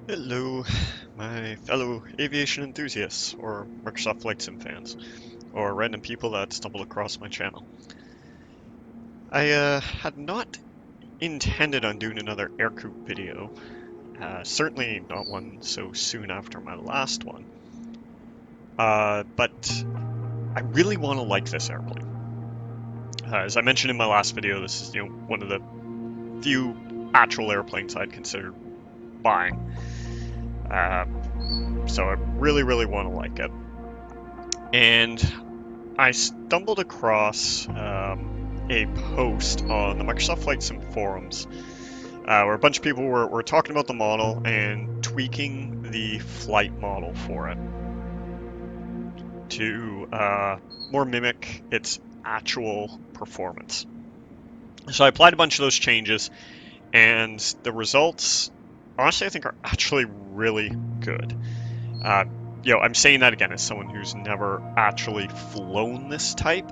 Hello, my fellow aviation enthusiasts, or Microsoft Flight Sim fans, or random people that stumble across my channel. I had not intended on doing another Ercoupe video, certainly not one so soon after my last one, but I really want to like this airplane. As I mentioned in my last video, this is one of the few actual airplanes I'd considered buying. So I really want to like it. And I stumbled across a post on the Microsoft Flight Sim forums where a bunch of people were talking about the model and tweaking the flight model for it to more mimic its actual performance. So I applied a bunch of those changes, and the results, honestly, I think are actually really good. I'm saying that again as someone who's never actually flown this type,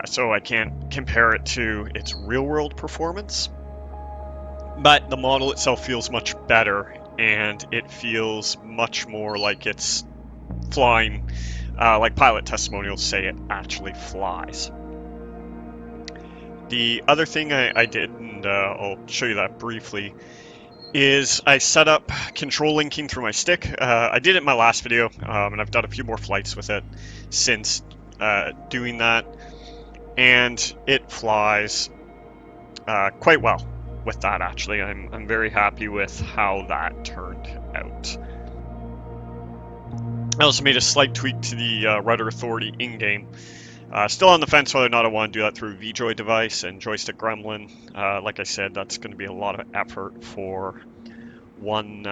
so I can't compare it to its real-world performance. But the model itself feels much better, and it feels much more like it's flying, like pilot testimonials say it actually flies. The other thing I did, and I'll show you that briefly, is I set up control linking through my stick. I did it in my last video, and I've done a few more flights with it since doing that, and it flies quite well with that, actually. I'm very happy with how that turned out. I also made a slight tweak to the rudder authority in-game. Still on the fence whether or not I want to do that through VJoy device and joystick gremlin. Like I said, that's going to be a lot of effort for one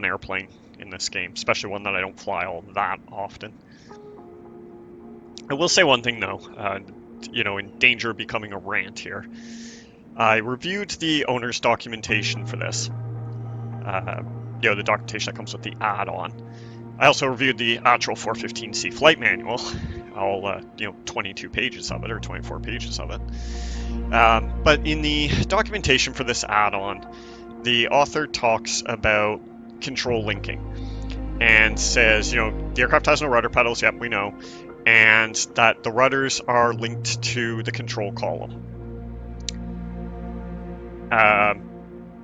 airplane in this game, especially one that I don't fly all that often. I will say one thing though, in danger of becoming a rant here. I reviewed the owner's documentation for this. The documentation that comes with the add-on. I also reviewed the actual 415C flight manual, all 22 pages of it, or 24 pages of it. But in the documentation for this add-on, the author talks about control linking and says, the aircraft has no rudder pedals, yep, we know, and that the rudders are linked to the control column.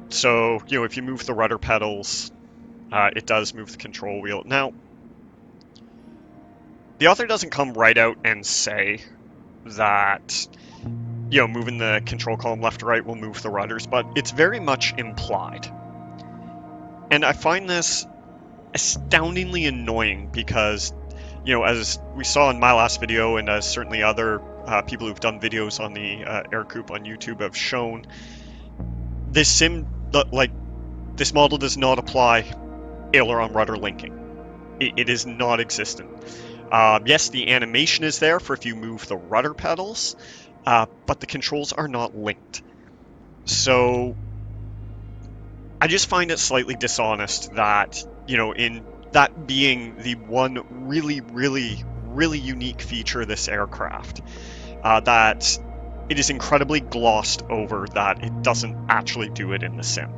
So, if you move the rudder pedals, it does move the control wheel. Now, the author doesn't come right out and say that, moving the control column left to right will move the rudders, but it's very much implied. And I find this astoundingly annoying because, as we saw in my last video, and as certainly other people who've done videos on the Ercoupe on YouTube have shown, this model does not apply aileron rudder linking. It is not existent. Yes, the animation is there for if you move the rudder pedals, but the controls are not linked. So I just find it slightly dishonest that, in that being the one really unique feature of this aircraft, that it is incredibly glossed over that it doesn't actually do it in the sim.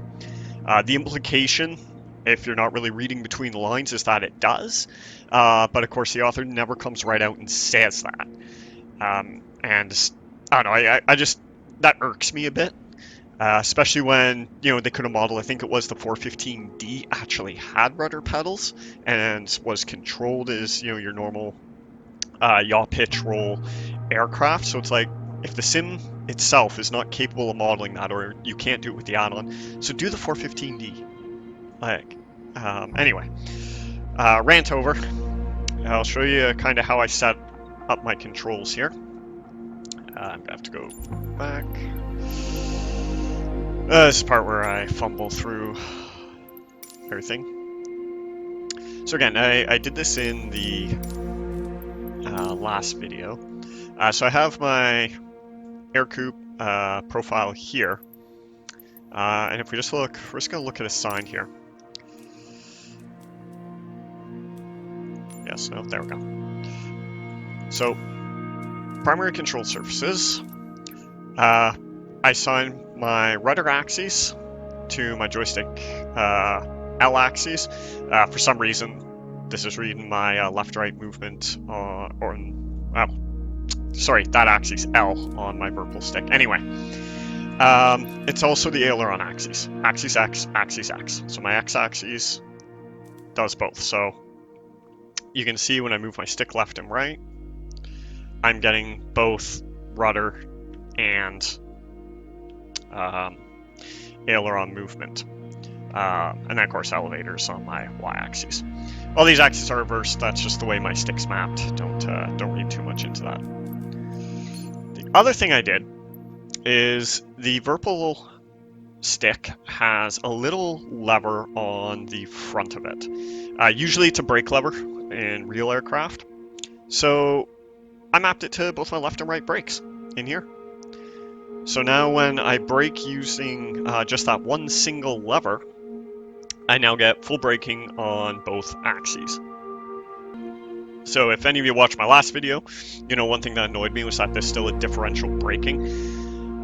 The implication, if you're not really reading between the lines, is that it does, but of course the author never comes right out and says that. And I don't know, I just, that irks me a bit. Especially when, they could have modeled, I think it was the 415D actually had rudder pedals and was controlled as, your normal yaw pitch roll aircraft. So it's like, if the sim itself is not capable of modeling that, or you can't do it with the add-on, so do the 415D. Anyway, rant over. I'll show you kind of how I set up my controls here. I'm gonna have to go back. This is the part where I fumble through everything. So again, I did this in the last video. So I have my Ercoupe profile here. And if we just look, we're just going to look at a sign here. Yes, no, there we go. So, primary control surfaces. I assign my rudder axes to my joystick L axis. For some reason, this is reading my left-right movement that axis L on my vertical stick. Anyway, it's also the aileron axis. Axis X, axis X. So my X axis does both. So you can see when I move my stick left and right, I'm getting both rudder and aileron movement. And then, of course, elevators on my y-axis. All these axes are reversed. That's just the way my stick's mapped. Don't read too much into that. The other thing I did is the vertical stick has a little lever on the front of it. Usually it's a brake lever in real aircraft. So I mapped it to both my left and right brakes in here. So now when I brake using just that one single lever, I now get full braking on both axes. So if any of you watched my last video, you know one thing that annoyed me was that there's still a differential braking.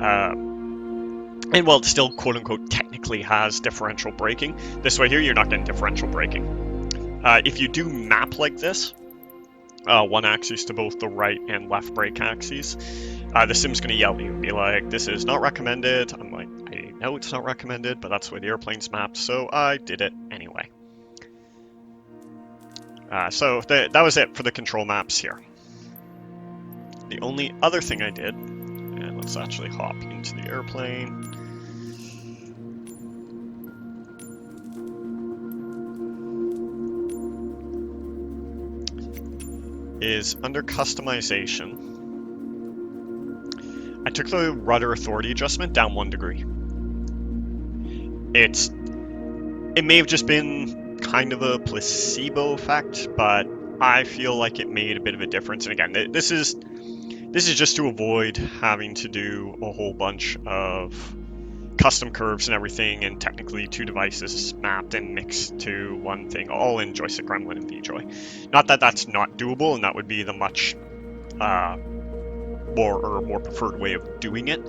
And while it still quote-unquote technically has differential braking, this way here you're not getting differential braking. If you do map like this, one axis to both the right and left brake axes, the sim's going to yell at you and be like, this is not recommended. I'm like, I know it's not recommended, but that's the way the airplane's mapped, so I did it anyway. So that was it for the control maps here. The only other thing I did, and let's actually hop into the airplane. Is under customization, I took the rudder authority adjustment down 1 degree. It may have just been kind of a placebo effect, but I feel like it made a bit of a difference. And again, this is just to avoid having to do a whole bunch of custom curves and everything, and technically 2 devices mapped and mixed to one thing, all in Joystick Gremlin and VJoy. Not that that's not doable, and that would be the much more preferred way of doing it.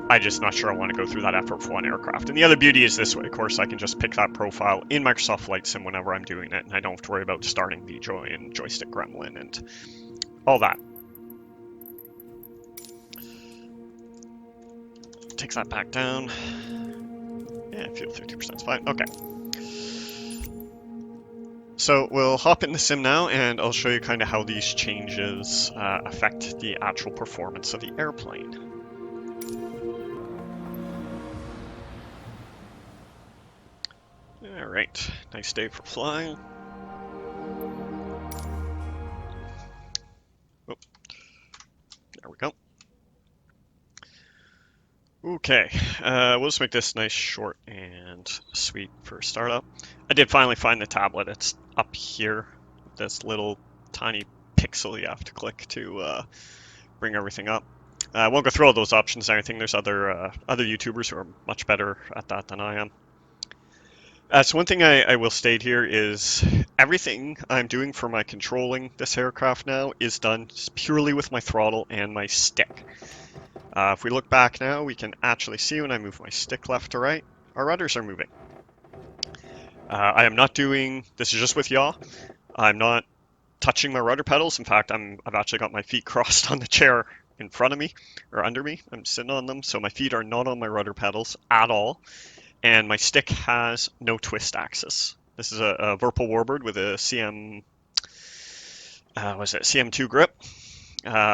I'm just not sure I want to go through that effort for one aircraft. And the other beauty is this way, of course, I can just pick that profile in Microsoft Flight Sim whenever I'm doing it, and I don't have to worry about starting VJoy and Joystick Gremlin and all that. Take that back down. Yeah, fuel 50% is fine. Okay. So we'll hop in the sim now, and I'll show you kind of how these changes affect the actual performance of the airplane. All right, nice day for flying. Oh, there we go. Okay, we'll just make this nice, short, and sweet for startup. I did finally find the tablet. It's up here, this little tiny pixel you have to click to bring everything up. I won't go through all those options and everything. There's other YouTubers who are much better at that than I am. So one thing I will state here is everything I'm doing for my controlling this aircraft now is done purely with my throttle and my stick. If we look back now, we can actually see when I move my stick left to right, our rudders are moving. I am not doing, this is just with yaw, I'm not touching my rudder pedals. In fact, I've actually got my feet crossed on the chair in front of me, or under me. I'm sitting on them, so my feet are not on my rudder pedals at all. And my stick has no twist axis. This is a Verpal Warbird with a CM2 grip,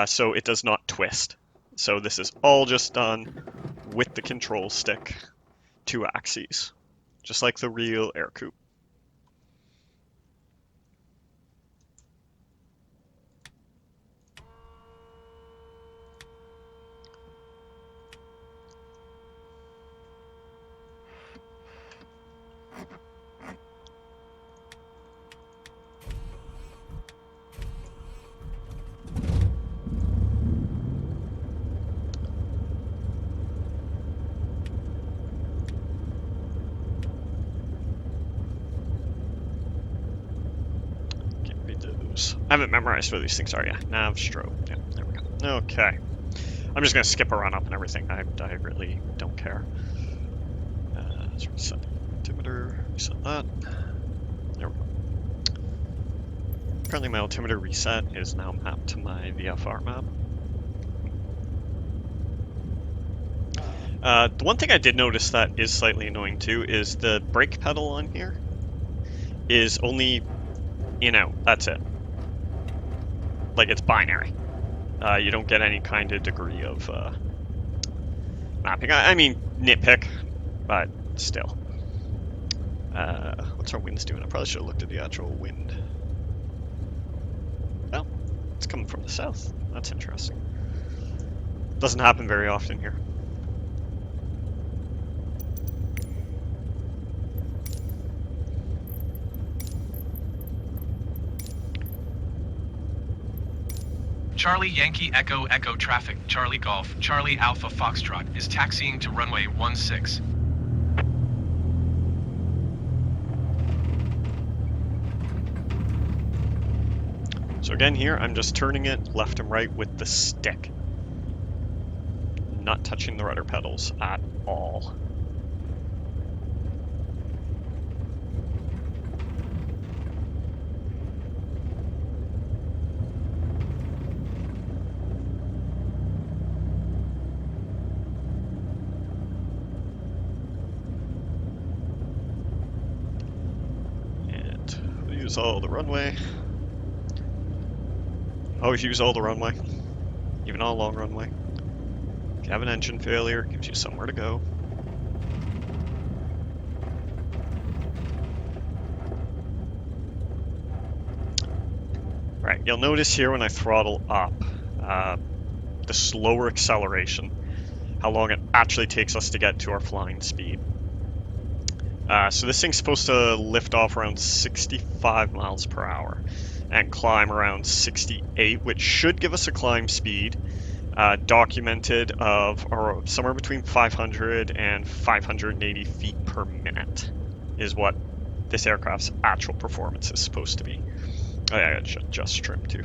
so it does not twist. So this is all just done with the control stick, 2 axes, just like the real Ercoupe. I haven't memorized where these things are yet. Nav, strobe. Yeah, there we go. Okay. I'm just going to skip a run up and everything. I really don't care. Let's reset the altimeter, reset that. There we go. Currently my altimeter reset is now mapped to my VFR map. The one thing I did notice that is slightly annoying too is the brake pedal on here is only in-out, that's it. Like, it's binary. You don't get any kind of degree of mapping. I mean, nitpick, but still. What's our winds doing? I probably should have looked at the actual wind. Oh, it's coming from the south. That's interesting. Doesn't happen very often here. Charlie Yankee Echo Echo traffic, Charlie Golf, Charlie Alpha Foxtrot is taxiing to runway 16. So again here, I'm just turning it left and right with the stick. Not touching the rudder pedals at all. And we'll use all the runway. Always use all the runway, even on a long runway. If you have an engine failure, it gives you somewhere to go. Right, you'll notice here when I throttle up, the slower acceleration, how long it actually takes us to get to our flying speed. So this thing's supposed to lift off around 65 miles per hour. And climb around 68, which should give us a climb speed documented of somewhere between 500 and 580 feet per minute is what this aircraft's actual performance is supposed to be. Oh yeah, I should just trim too.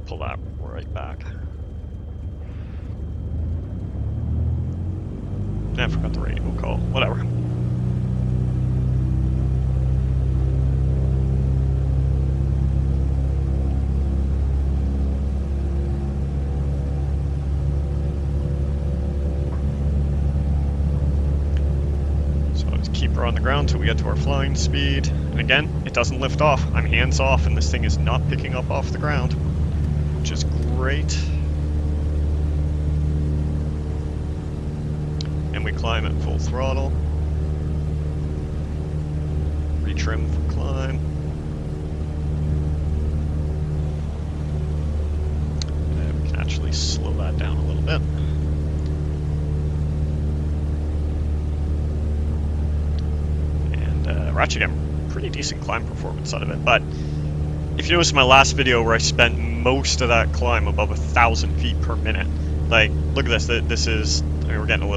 Pull that right back. I forgot the radio call. Whatever. Keep her on the ground until we get to our flying speed. And again, it doesn't lift off. I'm hands off and this thing is not picking up off the ground, which is great. And we climb at full throttle. Retrim for climb. And we can actually slow that down a little bit. We're actually getting pretty decent climb performance out of it, but if you notice my last video where I spent most of that climb above 1,000 feet per minute, like, look at this, this is, I mean, we're getting a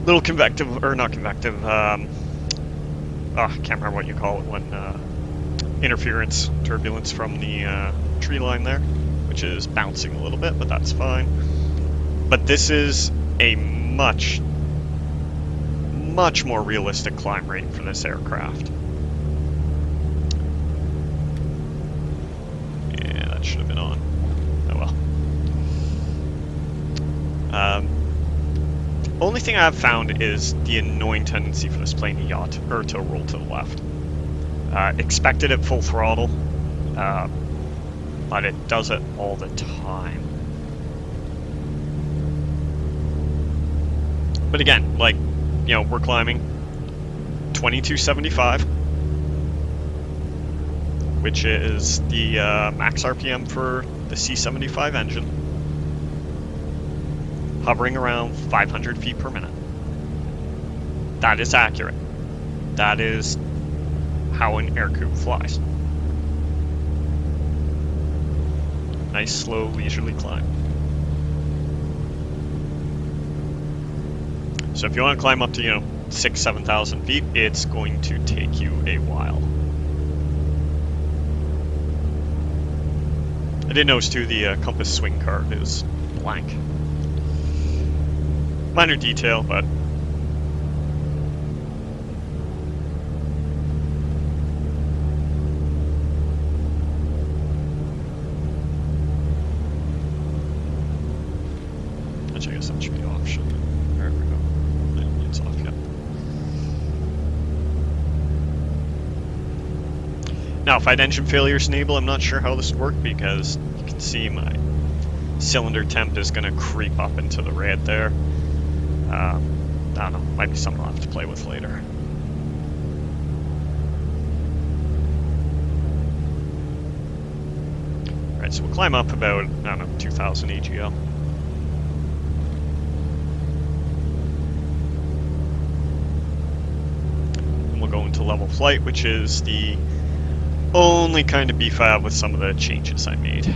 little convective, or not convective, I can't remember what you call it when, interference, turbulence from the tree line there, which is bouncing a little bit, but that's fine. But this is a much more realistic climb rate for this aircraft. Yeah, that should have been on. Oh well. Only thing I've found is the annoying tendency for this plane to yaw or to roll to the left. Expected at full throttle, but it does it all the time. But again, like, you know, we're climbing 2275, which is the max RPM for the C-75 engine, hovering around 500 feet per minute. That is accurate. That is how an Ercoupe flies. Nice, slow, leisurely climb. So if you want to climb up to, you know, 6,000–7,000 feet, it's going to take you a while. I did notice too the compass swing card is blank. Minor detail, but actually, I guess that should be off, shouldn't it? There we go. Yeah, it's off, yeah. Now, if I had engine failures enabled, I'm not sure how this would work because you can see my cylinder temp is going to creep up into the red there. I don't know, might be something I'll have to play with later. Alright, so we'll climb up about, I don't know, 2,000 AGL. And we'll go into level flight, which is the only kind of beef I have with some of the changes I made.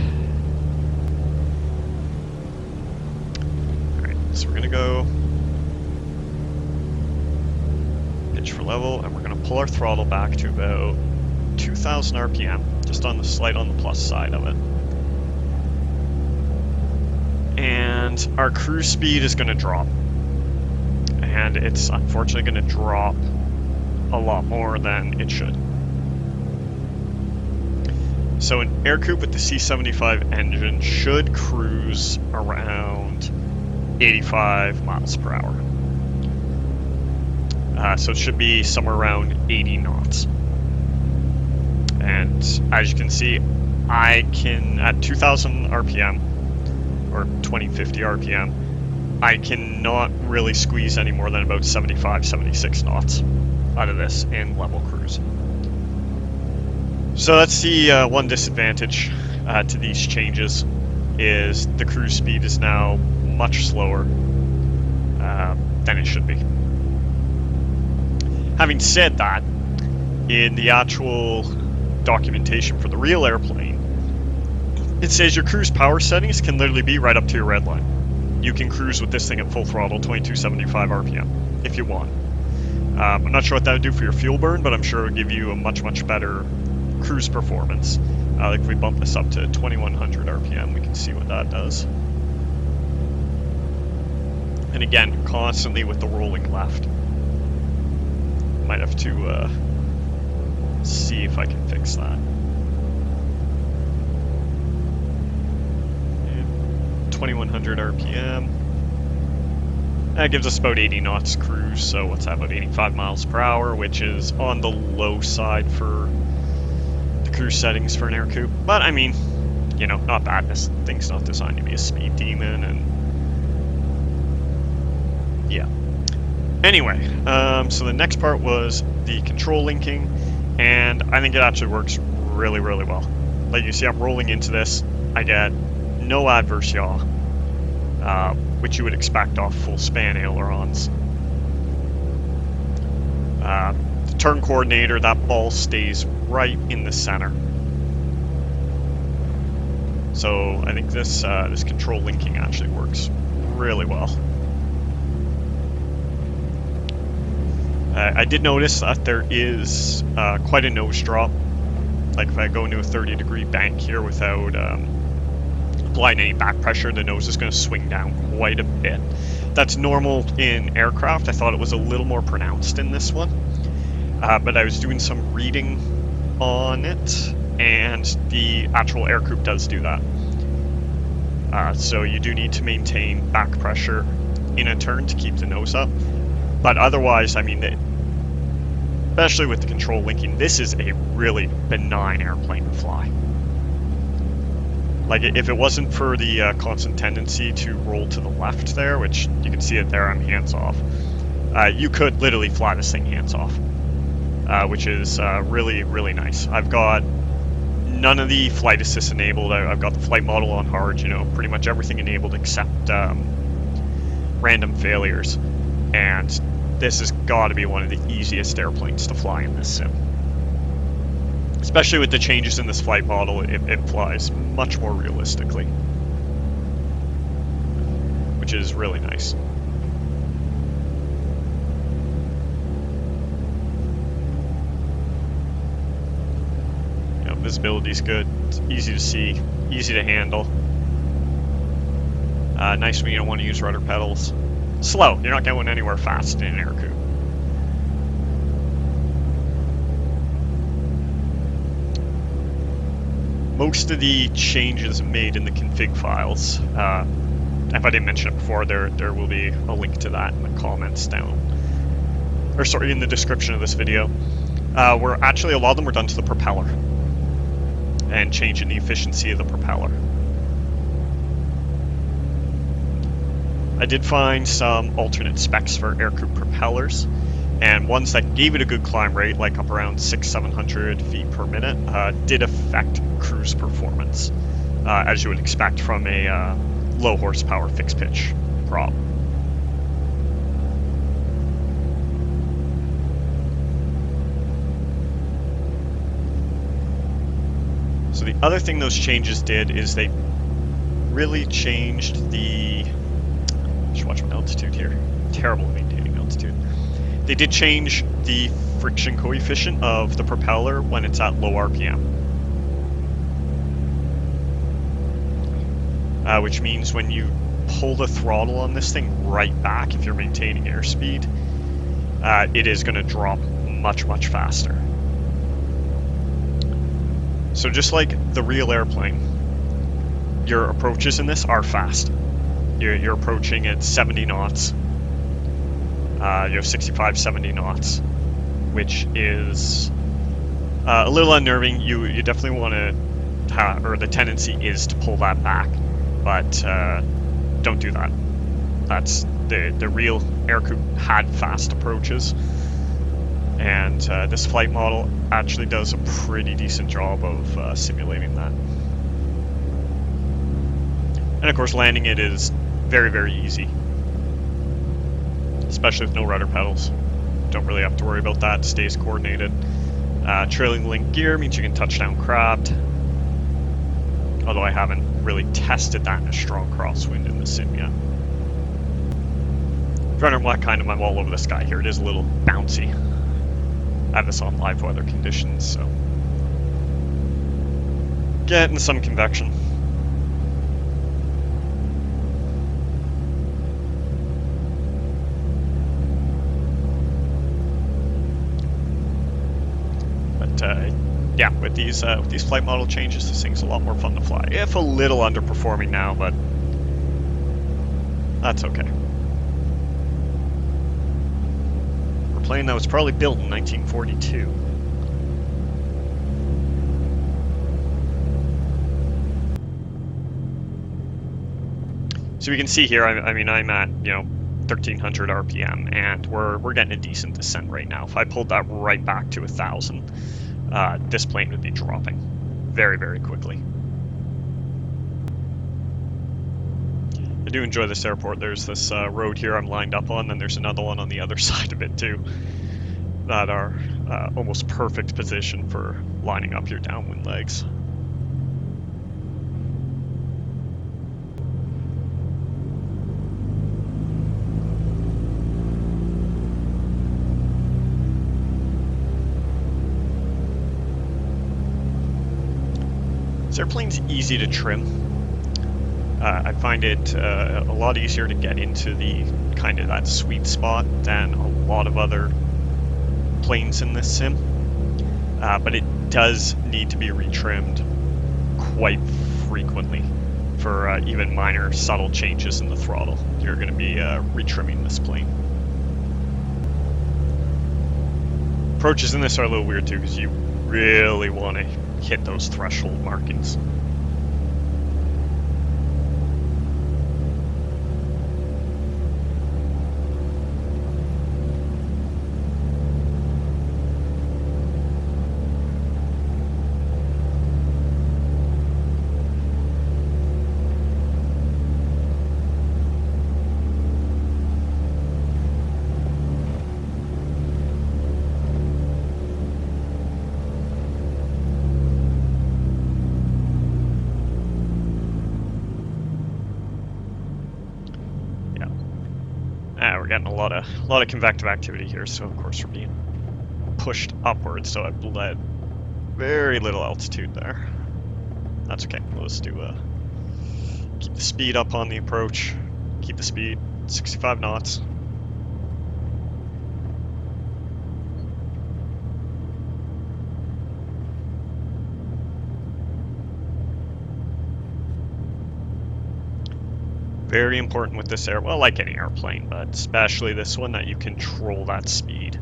Alright, so we're going to go pitch for level, and we're going to pull our throttle back to about 2,000 RPM, just on the slight on the plus side of it. And our cruise speed is going to drop. And it's unfortunately going to drop a lot more than it should. So an Ercoupe with the C75 engine should cruise around 85 miles per hour. So it should be somewhere around 80 knots. And as you can see, I can, at 2,000 RPM, or 2050 RPM, I cannot really squeeze any more than about 75, 76 knots out of this in level cruise. So that's the one disadvantage to these changes, is the cruise speed is now much slower than it should be. Having said that, in the actual documentation for the real airplane, it says your cruise power settings can literally be right up to your red line. You can cruise with this thing at full throttle, 2275 RPM, if you want. I'm not sure what that would do for your fuel burn, but I'm sure it would give you a much, much better cruise performance. Like if we bump this up to 2100 RPM, we can see what that does. And again, constantly with the rolling left. Might have to see if I can fix that. 2100 RPM. That gives us about 80 knots cruise, so what's that, about 85 miles per hour, which is on the low side for the cruise settings for an Ercoupe. But I mean, you know, not bad. This thing's not designed to be a speed demon, and yeah. Anyway, so the next part was the control linking, and I think it actually works really, really well. Like you see, I'm rolling into this. I get no adverse yaw, which you would expect off full span ailerons. The turn coordinator, that ball stays right in the center. So I think this this control linking actually works really well. I did notice that there is quite a nose drop. Like if I go into a 30-degree bank here without applying any back pressure, the nose is going to swing down quite a bit. That's normal in aircraft. I thought it was a little more pronounced in this one. But I was doing some reading on it, and the actual Ercoupe does do that. So you do need to maintain back pressure in a turn to keep the nose up. But otherwise, I mean, especially with the control linking, this is a really benign airplane to fly. Like, if it wasn't for the constant tendency to roll to the left there, which you can see it there, I'm hands off, you could literally fly this thing hands off, which is really, really nice. I've got none of the flight assist enabled. I've got the flight model on hard, you know, pretty much everything enabled except random failures. And this has got to be one of the easiest airplanes to fly in this sim. Especially with the changes in this flight model, it flies much more realistically, which is really nice. You know, visibility's good, it's easy to see, easy to handle. Nice when you don't want to use rudder pedals. slow. You're not going anywhere fast in an Ercoupe. Most of the changes made in the config files, if I didn't mention it before, there will be a link to that in the comments down, or sorry, in the description of this video. Where actually a lot of them were done to the propeller and changing the efficiency of the propeller. I did find some alternate specs for Ercoupe propellers, and ones that gave it a good climb rate, like up around 600-700 feet per minute, did affect cruise performance, as you would expect from a low horsepower fixed pitch prop. So the other thing those changes did is they really changed the... I should watch my altitude here. Terrible at maintaining altitude. They did change the friction coefficient of the propeller when it's at low RPM. Which means when you pull the throttle on this thing right back, if you're maintaining airspeed, it is going to drop much, much faster. So just like the real airplane, your approaches in this are fast. You're approaching at 70 knots. You have 65, 70 knots, which is a little unnerving. You definitely want to, or the tendency is to pull that back, but don't do that. That's the real Ercoupe had fast approaches. And this flight model actually does a pretty decent job of simulating that. And of course, landing it is very, very easy, especially with no rudder pedals. Don't really have to worry about that. It stays coordinated. Trailing link gear means you can touch down crabbed, although I haven't really tested that in a strong crosswind in the sim yet. If you're wondering what kind of I'm all over the sky here, it is a little bouncy. I have this on live weather conditions, so getting some convection. But yeah, with these flight model changes, this thing's a lot more fun to fly. If a little underperforming now, but that's okay. Plane that was probably built in 1942. So we can see here, I mean, I'm at, 1300 RPM, and we're getting a decent descent right now. If I pulled that right back to 1000, this plane would be dropping very, very quickly. I do enjoy this airport. There's this road here I'm lined up on, and there's another one on the other side of it too, that are almost perfect position for lining up your downwind legs. This airplane's easy to trim. I find it a lot easier to get into the kind of that sweet spot than a lot of other planes in this sim, but it does need to be retrimmed quite frequently for even minor subtle changes in the throttle. You're going to be retrimming this plane. Approaches in this are a little weird too, because you really want to hit those threshold markings. We're getting a lot of convective activity here, so of course we're being pushed upwards. So I've bled very little altitude there. That's okay. We'll just do keep the speed up on the approach, keep the speed, 65 knots. Very important with this well, like any airplane, but especially this one, that you control that speed.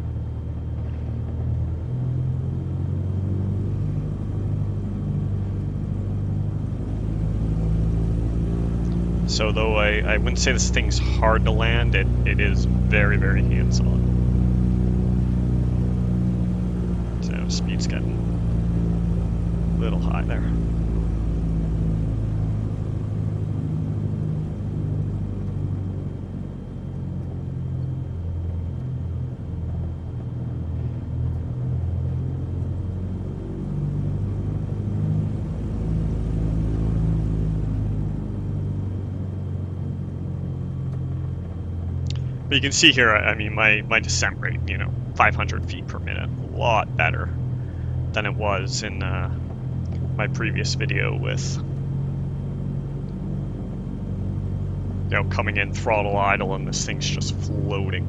So though I wouldn't say this thing's hard to land, it is very, very hands-on. So speed's getting a little high there. But you can see here, I mean, my descent rate, 500 feet per minute, a lot better than it was in my previous video with, coming in throttle idle and this thing's just floating.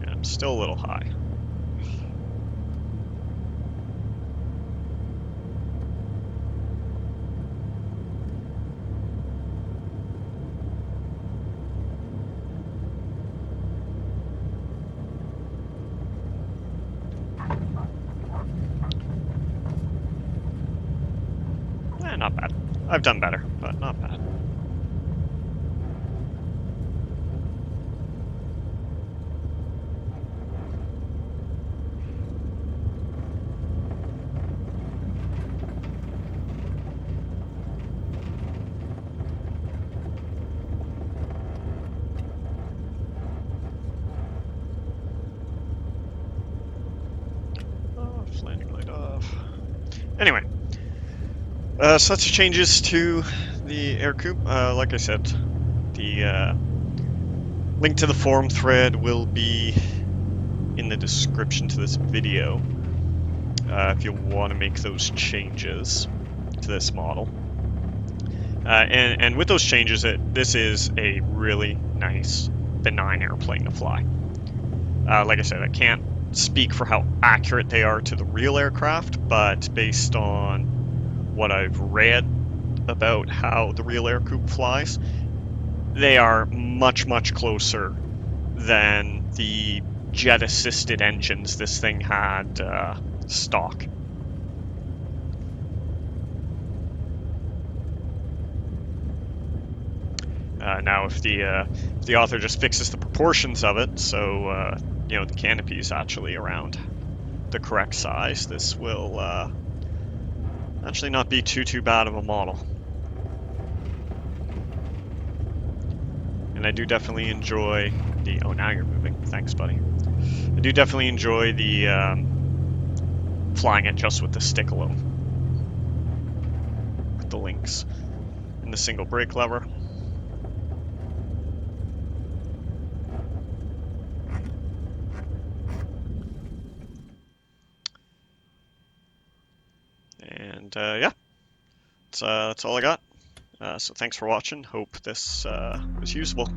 Yeah, I'm still a little high. Not bad. I've done better, but not bad. Off, landing light off. Anyway. So that's changes to the Ercoupe. Like I said, the link to the forum thread will be in the description to this video if you want to make those changes to this model. And with those changes, this is a really nice, benign airplane to fly. Like I said, I can't speak for how accurate they are to the real aircraft, but based on what I've read about how the real Ercoupe flies, they are much, much closer than the jet-assisted engines this thing had stock. Now, if the author just fixes the proportions of it, so the canopy is actually around the correct size, this will actually not be too bad of a model. And I do definitely enjoy the... Oh, now you're moving. Thanks, buddy. I do definitely enjoy the flying it just with the stick alone. With the links and the single brake lever. And yeah, that's all I got. So thanks for watching. Hope this was useful.